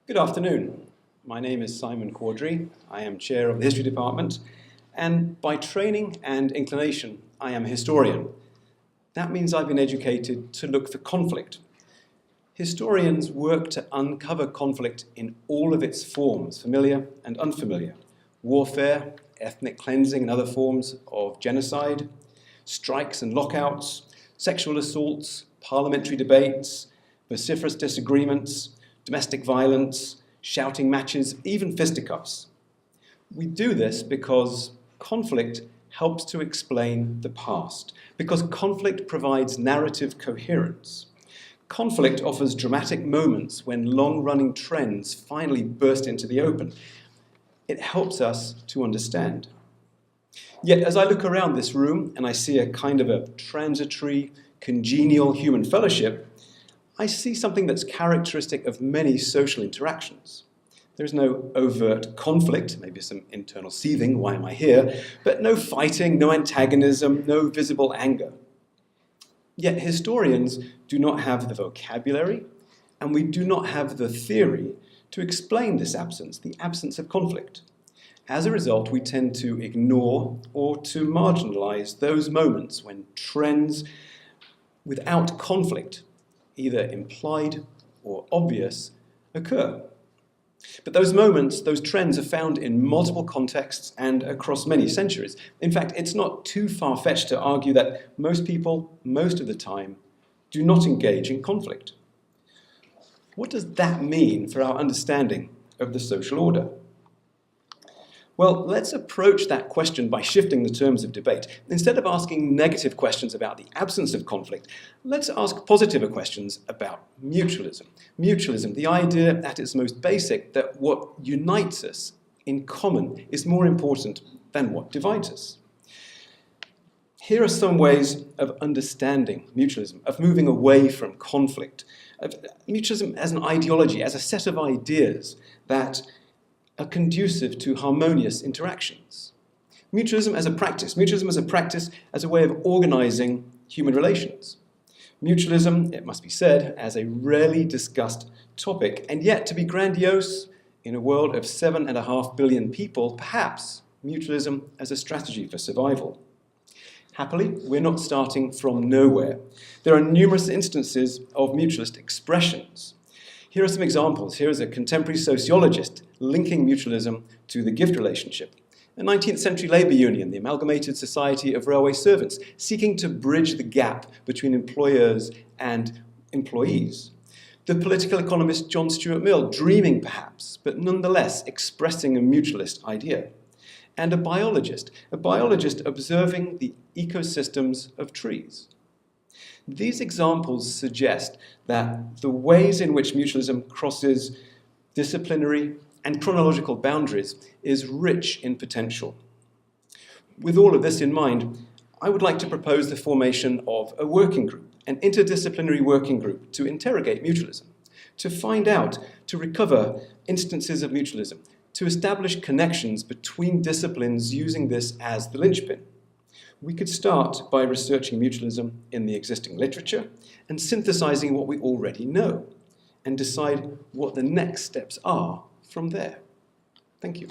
Good afternoon. My name is Simon Cordery. I am chair of the History Department, and by training and inclination, I am a historian. That means I've been educated to look for conflict. Historians work to uncover conflict in all of its forms, familiar and unfamiliar. Warfare, ethnic cleansing and other forms of genocide, strikes and lockouts, sexual assaults, parliamentary debates, vociferous disagreements, domestic violence, shouting matches, even fisticuffs. We do this because conflict helps to explain the past, because conflict provides narrative coherence. Conflict offers dramatic moments when long-running trends finally burst into the open. It helps us to understand. Yet, as I look around this room and I see a kind of a transitory, congenial human fellowship, I see something that's characteristic of many social interactions. There's no overt conflict, maybe some internal seething, why am I here, but no fighting, no antagonism, no visible anger. Yet historians do not have the vocabulary, and we do not have the theory to explain this absence, the absence of conflict. As a result, we tend to ignore or to marginalize those moments when trends without conflict, either implied or obvious, occur. But those moments, those trends are found in multiple contexts and across many centuries. In fact, it's not too far-fetched to argue that most people, most of the time, do not engage in conflict. What does that mean for our understanding of the social order? Well, let's approach that question by shifting the terms of debate. Instead of asking negative questions about the absence of conflict, let's ask positiver questions about mutualism. Mutualism, the idea at its most basic that what unites us in common is more important than what divides us. Here are some ways of understanding mutualism, of moving away from conflict, of mutualism as an ideology, as a set of ideas that are conducive to harmonious interactions. Mutualism as a practice as a way of organizing human relations. Mutualism, it must be said, as a rarely discussed topic, and yet to be grandiose in a world of 7.5 billion people, perhaps mutualism as a strategy for survival. Happily, we're not starting from nowhere. There are numerous instances of mutualist expressions. Here are some examples. Here is a contemporary sociologist linking mutualism to the gift relationship. A 19th century labour union, the Amalgamated Society of Railway Servants, seeking to bridge the gap between employers and employees. The political economist John Stuart Mill, dreaming perhaps, but nonetheless expressing a mutualist idea. And a biologist observing the ecosystems of trees. These examples suggest that the ways in which mutualism crosses disciplinary and chronological boundaries is rich in potential. With all of this in mind, I would like to propose the formation of a working group, an interdisciplinary working group to interrogate mutualism, to find out, to recover instances of mutualism, to establish connections between disciplines using this as the linchpin. We could start by researching mutualism in the existing literature and synthesizing what we already know and decide what the next steps are from there. Thank you.